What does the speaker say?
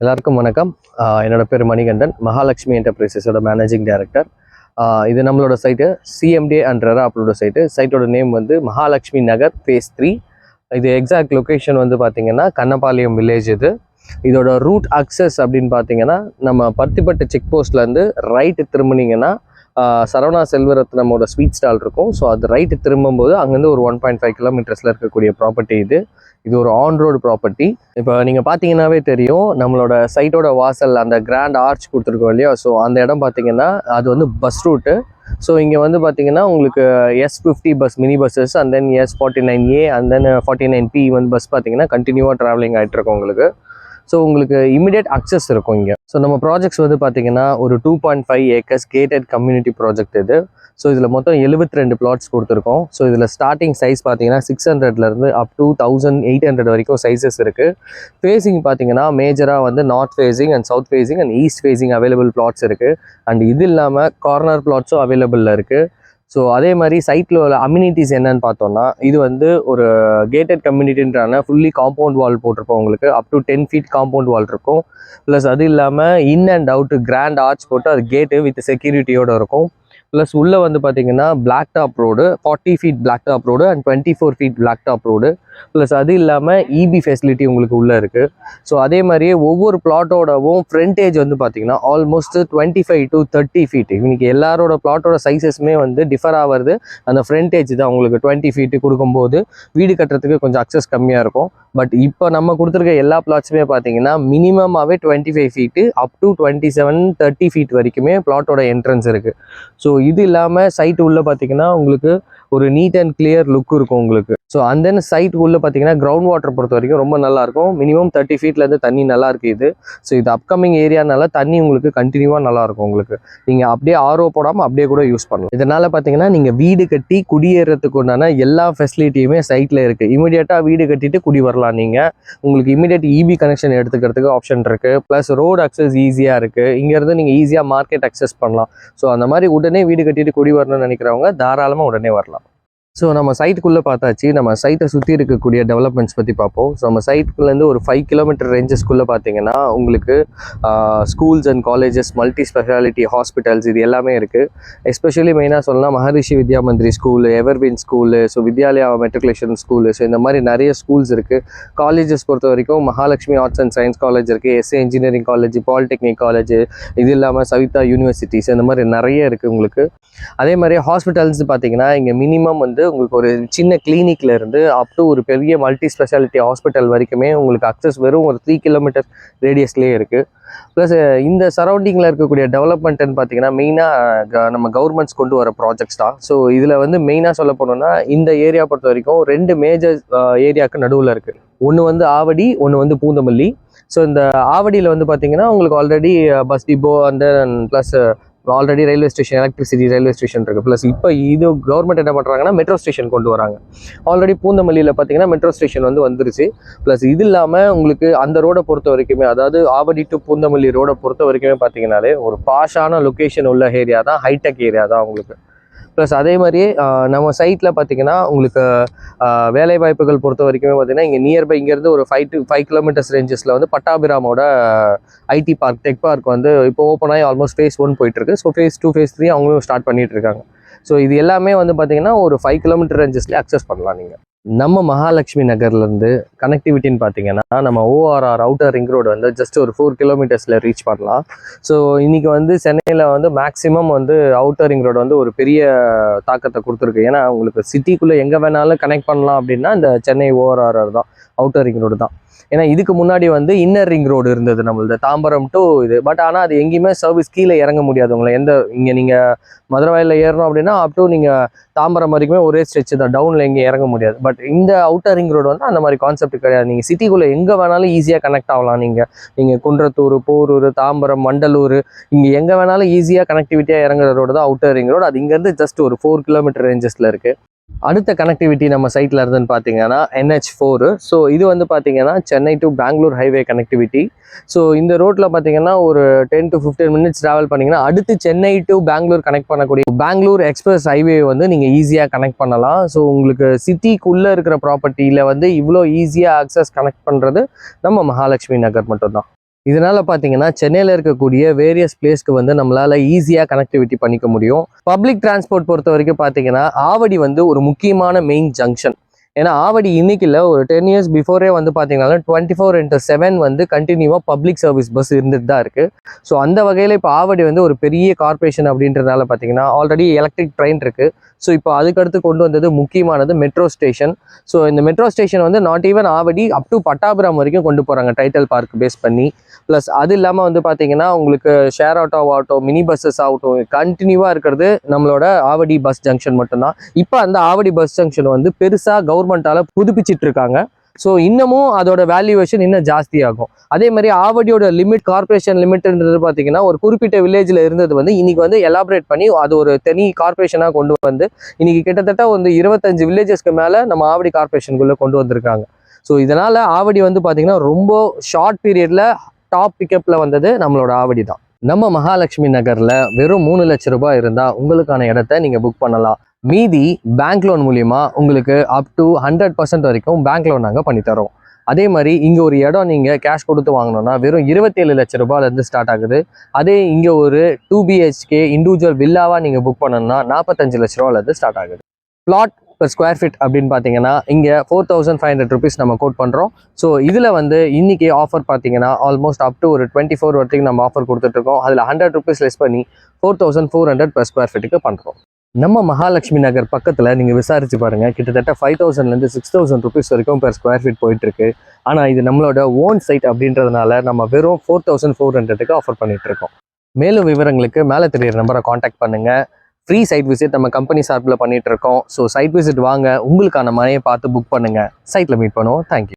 எல்லாருக்கும் வணக்கம். என்னோட பேர் மணிகண்டன், மகாலட்சுமி என்டர்பிரைசஸோட மேனேஜிங் டைரக்டர். இது நம்மளோட சைட்டு சிஎம்டிஏ அண்ட் ரெராப்ளோட சைட்டோட நேம் வந்து மகாலட்சுமி நகர் ஃபேஸ் 3. இது எக்ஸாக்ட் லொக்கேஷன் வந்து பார்த்தீங்கன்னா கண்ணபாளையம் வில்லேஜ். இதோட ரூட் அக்சஸ் அப்படின்னு பார்த்தீங்கன்னா நம்ம பருத்திப்பட்டு செக் போஸ்ட்லேருந்து ரைட்டு திரும்பினீங்கன்னா சரவணா செல்வரத்னமோட ஸ்வீட் ஸ்டால் இருக்கும். ஸோ அது ரைட்டு திரும்பும்போது அங்கேருந்து ஒரு 1.5 கிலோமீட்டர்ஸில் இருக்கக்கூடிய ப்ராப்பர்ட்டி இது ஒரு ஆன் ரோடு ப்ராப்பர்ட்டி. இப்போ நீங்கள் பார்த்தீங்கன்னாவே தெரியும், நம்மளோட சைட்டோட வாசல் அந்த கிராண்ட் ஆர்ச் கொடுத்துருக்கோம் இல்லையா. ஸோ அந்த இடம் பார்த்தீங்கன்னா அது வந்து பஸ் ரூட்டு. ஸோ இங்கே வந்து பார்த்தீங்கன்னா உங்களுக்கு S50 bus, mini buses, and then S49A and then 49P வந்து பஸ் பார்த்தீங்கன்னா கண்டினியூவாக ட்ராவலிங் ஆகிட்டு இருக்கும் உங்களுக்கு. ஸோ உங்களுக்கு இமிடியேட் அக்சஸ் இருக்கும் இங்கே. ஸோ நம்ம ப்ராஜெக்ட்ஸ் வந்து பார்த்தீங்கன்னா ஒரு 2.5 ஏக்கர்ஸ் கேட்டட் கம்யூனிட்டி ப்ராஜெக்ட் இது. ஸோ இதில் மொத்தம் 72 பிளாட்ஸ் கொடுத்துருக்கோம். ஸோ இதில் ஸ்டார்டிங் சைஸ் பார்த்தீங்கன்னா 600லேருந்து அப் டு 1800 வரைக்கும் சைஸஸ் இருக்குது. ஃபேஸிங் பார்த்தீங்கன்னா மேஜராக வந்து north facing and south facing and east facing available plots இருக்குது. அண்ட் இது இல்லாமல் கார்னர் பிளாட்ஸும் அவைலபிளில் இருக்குது. ஸோ அதே மாதிரி சைட்டில் உள்ள அம்யூனிட்டிஸ் என்னன்னு பார்த்தோம்னா, இது வந்து ஒரு கேட்டட் கம்யூனிட்டின்றான ஃபுல்லி காம்பவுண்ட் வால் போட்டிருப்போம். உங்களுக்கு up to 10 feet compound wall இருக்கும். ப்ளஸ் அது இல்லாமல் in and out grand arch போட்டு அது கேட்டு வித் செக்யூரிட்டியோடு இருக்கும். ப்ளஸ் உள்ளே வந்து பார்த்தீங்கன்னா black top road, 40 feet black top road and 24 feet black top road. Plus அது இல்லாமல் இபி ஃபெசிலிட்டி உங்களுக்கு உள்ளே இருக்குது. ஸோ அதே மாதிரியே ஒவ்வொரு பிளாட்டோடவும் ஃப்ரண்டேஜ் வந்து பார்த்தீங்கன்னா ஆல்மோஸ்ட் 25 to 30 feet. இன்னைக்கு எல்லாரோட பிளாட்டோட சைஸஸுமே வந்து டிஃபர் ஆகிறது அந்த ஃப்ரண்டேஜ் தான். உங்களுக்கு 20 feet கொடுக்கும்போது வீடு கட்டுறதுக்கு கொஞ்சம் அக்சஸ் கம்மியாக இருக்கும். பட் இப்போ நம்ம கொடுத்துருக்க எல்லா பிளாட்ஸுமே பார்த்தீங்கன்னா மினிமமாகவே 25 feet அப் டு 27-30 feet வரைக்குமே பிளாட்டோட என்ட்ரன்ஸ் இருக்குது. ஸோ இது இல்லாமல் சைட்டு உள்ளே பார்த்தீங்கன்னா உங்களுக்கு ஒரு நீட் அண்ட் கிளியர் லுக் இருக்கும் உங்களுக்கு. ஸோ அந்த தென் சைட் உள்ள பார்த்தீங்கன்னா கிரவுண்ட் வாட்டர் பொறுத்த வரைக்கும் ரொம்ப நல்லாயிருக்கும். மினிமம் 30 feetலேருந்து தண்ணி நல்லா இருக்குது. ஸோ இது அப்கமிங் ஏரியானால தண்ணி உங்களுக்கு கண்டினியூவாக நல்லாயிருக்கும். உங்களுக்கு நீங்கள் அப்படியே ஆர்ஓ போடாமல் அப்படியே கூட யூஸ் பண்ணலாம். இதனால் பார்த்தீங்கன்னா நீங்கள் வீடு கட்டி குடியேறதுக்கு உண்டான எல்லா ஃபெசிலிட்டியுமே சைட்டில் இருக்குது. இமீடியட்டாக வீடு கட்டிட்டு குடி வரலாம். நீங்கள் உங்களுக்கு இமீடியட் இபி கனெக்ஷன் எடுத்துக்கிறதுக்கு ஆப்ஷன் இருக்குது. ப்ளஸ் ரோடு அக்சஸ் ஈஸியாக இருக்குது. இங்கேருந்து நீங்கள் ஈஸியாக மார்க்கெட் அக்சஸ் பண்ணலாம். ஸோ அந்த மாதிரி உடனே வீடு கட்டிட்டு குடி வரணும்னு நினைக்கிறவங்க தாராளமாக உடனே வரலாம். ஸோ நம்ம சைட்டுக்குள்ளே பார்த்தாச்சு. நம்ம சைட்டை சுற்றி இருக்கக்கூடிய டெவலப்மெண்ட்ஸ் பற்றி பார்ப்போம். ஸோ நம்ம சைட்டுக்குள்ளேருந்து ஒரு 5 kilometer ரேஞ்சஸ்க்குள்ளே பார்த்தீங்கன்னா உங்களுக்கு schools and colleges, multi speciality hospitals இது எல்லாமே இருக்குது. எஸ்பெஷலி மெயினாக சொல்லலாம் மகரிஷி வித்யா மந்திரி school, Everwin school, so Vidyalaya matriculation school, so இந்த மாதிரி நிறைய ஸ்கூல்ஸ் இருக்குது. காலேஜஸ் பொறுத்த வரைக்கும் Mahalakshmi arts and science college இருக்குது, SA engineering college, polytechnic college, இது இல்லாமல் சவிதா யூனிவர்சிட்டிஸ், இந்த மாதிரி நிறைய இருக்குது உங்களுக்கு. அதே மாதிரி ஹாஸ்பிட்டல்ஸ் பார்த்தீங்கன்னா இங்கே மினிமம் வந்து உங்களுக்கு ஒரு சின்ன கிளினிக்ல இருந்து அப் டு ஒரு பெரிய மல்டி ஸ்பெஷாலிட்டி ஹாஸ்பிட்டல் வரைக்குமே உங்களுக்கு அக்சஸ் வெறும் ஒரு 3 kilometer ரேடியஸ்லேயே இருக்குது. ப்ளஸ் இந்த சரௌண்டிங்கில் இருக்கக்கூடிய டெவலப்மெண்ட்டுன்னு பார்த்தீங்கன்னா மெயினாக நம்ம கவர்மெண்ட்ஸ் கொண்டு வர ப்ராஜெக்ட்ஸ் தான். ஸோ இதில் வந்து மெயினாக சொல்ல போனோம்னா இந்த ஏரியா பொறுத்த வரைக்கும் 2 மேஜர் ஏரியாவுக்கு நடுவில் இருக்குது. ஒன்று வந்து ஆவடி, ஒன்று வந்து பூந்தமல்லி. ஸோ இந்த ஆவடியில் வந்து பார்த்தீங்கன்னா உங்களுக்கு already bus depot and plus already railway station, electricity railway station இருக்குது. ப்ளஸ் இப்போ இது கவர்மெண்ட் என்ன பண்ணுறாங்கன்னா மெட்ரோ ஸ்டேஷன் கொண்டு வராங்க. ஆல்ரெடி பூந்தமல்லியில் பார்த்தீங்கன்னா மெட்ரோ ஸ்டேஷன் வந்து வந்துருச்சு. ப்ளஸ் இது இல்லாமல் உங்களுக்கு அந்த ரோடை பொறுத்த வரைக்குமே, அதாவது ஆவடி டு பூந்தமல்லி ரோடை பொறுத்த வரைக்குமே பார்த்தீங்கன்னாலே ஒரு பாஷான லொக்கேஷன் உள்ள ஏரியா தான், ஹைடெக் ஏரியா தான் உங்களுக்கு. ப்ளஸ் அதே மாதிரியே நம்ம சைட்டில் பார்த்தீங்கன்னா உங்களுக்கு வேலை வாய்ப்புகள் பொறுத்த வரைக்குமே பார்த்தீங்கன்னா இங்கே நியர்பை இங்கேருந்து ஒரு 5 kilometers ரேஞ்சஸில் வந்து பட்டாபிராமோட ஐடி பார்க், டெக் பார்க் வந்து இப்போ ஓப்பன் ஆகி ஆல்மோஸ்ட் phase 1 போயிட்டுருக்கு. ஸோ phase 2, phase 3 அவங்களும் ஸ்டார்ட் பண்ணிட்டு இருக்காங்க. ஸோ இது எல்லாமே வந்து பார்த்தீங்கன்னா ஒரு 5 kilometer ரேஞ்சஸ்லேயே அக்சஸ் பண்ணலாம் நீங்கள். நம்ம மகாலட்சுமி நகர்லேருந்து கனெக்டிவிட்டின்னு பார்த்தீங்கன்னா நம்ம ORR அவுட்டர் ரிங் ரோடு வந்து ஜஸ்ட் ஒரு 4 kilometers ரீச் பண்ணலாம். ஸோ இன்றைக்கி வந்து சென்னையில் வந்து மேக்ஸிமம் வந்து அவுட்டர் ரிங் ரோடு வந்து ஒரு பெரிய தாக்கத்தை கொடுத்துருக்கு. ஏன்னா உங்களுக்கு சிட்டிக்குள்ளே எங்கே வேணாலும் கனெக்ட் பண்ணலாம் அப்படின்னா இந்த சென்னை ORR தான், அவுட்டர் ரிங் ரோடு தான். ஏன்னா இதுக்கு முன்னாடி வந்து இன்னர் ரிங் ரோடு இருந்தது நம்மளது, தாம்பரம் டு இது. பட் ஆனால் அது எங்கேயுமே சர்வீஸ் கீழே இறங்க முடியாது. உங்களை இங்கே நீங்கள் மதுரவாயில் ஏறணும் அப்படின்னா அப் டு நீங்கள் தாம்பரம் வரைக்குமே ஒரே ஸ்ட்ரெச் தான், டவுனில் எங்கேயும் இறங்க முடியாது. பட் இந்த அவுட்டர் ரிங் ரோடு வந்து அந்த மாதிரி கான்செப்ட் கிடையாது. நீங்கள் சிட்டிக்குள்ளே எங்கே வேணாலும் ஈஸியாக கனெக்ட் ஆகலாம். நீங்கள் குன்றத்தூர், போரூர், தாம்பரம், மண்டலூர், இங்கே எங்கே வேணாலும் ஈஸியாக கனெக்டிவிட்டியாக இறங்குற ரோடு தான் அவுட்டர் ரிங் ரோடு. அது இங்கேருந்து ஜஸ்ட் ஒரு 4 kilometer ரேஞ்சஸில் இருக்குது. அடுத்த கனெக்டிவிட்டி நம்ம சைட்டில் இருந்துன்னு பார்த்தீங்கன்னா NH4. ஸோ இது வந்து பார்த்தீங்கன்னா Chennai to Bangalore highway connectivity. So இந்த ரோட்டில் பார்த்தீங்கன்னா ஒரு 10 to 15 minutes ட்ராவல் பண்ணிங்கன்னா அடுத்து சென்னை டு பெங்களூர் கனெக்ட் பண்ணக்கூடிய பெங்களூர் எக்ஸ்பிரஸ் ஹைவே வந்து நீங்கள் ஈஸியாக கனெக்ட் பண்ணலாம். ஸோ உங்களுக்கு சிட்டிக்குள்ளே இருக்கிற ப்ராப்பர்ட்டியில் வந்து இவ்வளோ ஈஸியாக ஆக்சஸ் கனெக்ட் பண்ணுறது நம்ம மகாலட்சுமி நகர் மட்டும்தான். இதனால பார்த்தீங்கன்னா சென்னையில் இருக்கக்கூடிய வேரியஸ் பிளேஸ்க்கு வந்து நம்மளால ஈஸியாக கனெக்டிவிட்டி பண்ணிக்க முடியும். பப்ளிக் டிரான்ஸ்போர்ட் பொறுத்த வரைக்கும் பார்த்தீங்கன்னா ஆவடி வந்து ஒரு முக்கியமான மெயின் ஜங்ஷன். ஏன்னா ஆவடி இன்னைக்கு இல்லை, ஒரு 10 years பிஃபோரே வந்து பார்த்தீங்கன்னா 24/7 வந்து கண்டினியூவாக பப்ளிக் சர்வீஸ் பஸ் இருந்துட்டு தான் இருக்குது. ஸோ அந்த வகையில் இப்போ ஆவடி வந்து ஒரு பெரிய கார்பரேஷன் அப்படின்றதுனால பார்த்தீங்கன்னா ஆல்ரெடி எலக்ட்ரிக் ட்ரெயின் இருக்குது. ஸோ இப்போ அதுக்கடுத்து கொண்டு வந்தது முக்கியமானது மெட்ரோ ஸ்டேஷன். ஸோ இந்த மெட்ரோ ஸ்டேஷன் வந்து not even Avadi up to Pattapuram வரைக்கும் கொண்டு போகிறாங்க டைட்டல் பார்க் பேஸ் பண்ணி. ப்ளஸ் அது இல்லாமல் வந்து பார்த்தீங்கன்னா உங்களுக்கு ஷேர் ஆட்டோ மினி பஸ்ஸஸ் ஆகட்டும் கண்டினியூவாக இருக்கிறது நம்மளோட ஆவடி பஸ் ஜங்ஷன் மட்டும்தான். இப்போ அந்த ஆவடி பஸ் ஜங்ஷன் வந்து பெருசாக கவர்மெண்ட்டால் புதுப்பிச்சிட்டு இருக்காங்க. ஸோ இன்னமும் அதோட வேல்யூவேஷன் இன்னும் ஜாஸ்தி ஆகும். அதே மாதிரி ஆவடியோட லிமிட், கார்பரேஷன் லிமிட்ன்றது பார்த்தீங்கன்னா ஒரு குறிப்பிட்ட வில்லேஜில் இருந்தது வந்து இன்னைக்கு வந்து எலாபரேட் பண்ணி அது ஒரு தனி கார்பரேஷனாக கொண்டு வந்து இன்னைக்கு கிட்டத்தட்ட வந்து 25 வில்லேஜஸ்க்கு மேலே நம்ம ஆவடி கார்பரேஷனுக்குள்ளே கொண்டு வந்திருக்காங்க. ஸோ இதனால் ஆவடி வந்து பார்த்தீங்கன்னா ரொம்ப ஷார்ட் பீரியடில் டாப் பிக்கப்பில் வந்தது நம்மளோட ஆவடி தான். நம்ம மகாலட்சுமி நகரில் வெறும் 3 லட்ச ரூபாய் இருந்தால் உங்களுக்கான இடத்த நீங்கள் புக் பண்ணலாம். மீதி பேங்க் லோன் மூலிமா உங்களுக்கு அப் டு 100% வரைக்கும் பேங்க் லோன் நாங்கள் பண்ணித்தரோம். அதே மாதிரி இங்கே ஒரு இடம் நீங்கள் கேஷ் கொடுத்து வாங்கினோன்னா வெறும் 27 லட்ச ரூபாயிலேருந்து ஸ்டார்ட் ஆகுது. அதே இங்கே ஒரு 2 BHK இண்டிவிஜுவல் வில்லாவாக நீங்கள் புக் பண்ணணும்னா 45 லட்ச ரூபாயிலேருந்து ஸ்டார்ட் ஆகுது. பிளாட் per ஸ்கொயர் ஃபீட் அப்படின்னு பார்த்தீங்கன்னா இங்கே 4500 rupees நம்ம கோட் பண்ணுறோம். ஸோ இதில் வந்து இன்றைக்கி ஆஃபர் பார்த்தீங்கன்னா ஆல்மோஸ்ட் அப் டு ஒரு 24 வரைக்கும் நம்ம ஆஃபர் கொடுத்துட்ருக்கோம். அதில் 100 rupees லெஸ் பண்ணி 4400 per ஸ்கொயர் ஃபீட்டுக்கு பண்ணுறோம். நம்ம மகாலட்சுமி நகர் பக்கத்தில் நீங்கள் விசாரிச்சு பாருங்கள், கிட்டத்தட்ட 5000லேருந்து 6000 rupees வரைக்கும் per ஸ்கொயர் ஃபீட் போயிட்டுருக்கு. ஆனால் இது நம்மளோட ஓன் சைட் அப்படின்றதுனால நம்ம வெறும் 4400க்கு ஆஃபர் பண்ணிகிட்ருக்கோம். மேலும் விவரங்களுக்கு மேலே தெரியிற நம்பரை காண்டாக்ட் பண்ணுங்கள். ஃப்ரீ சைட் விசிட் நம்ம கம்பெனி சார்பில் பண்ணிகிட்டு இருக்கோம். ஸோ சைட் விசிட் வாங்க, உங்களுக்கான மனையை பார்த்து புக் பண்ணுங்கள். சைட்டில் மீட் பண்ணுவோம். தேங்க்யூ.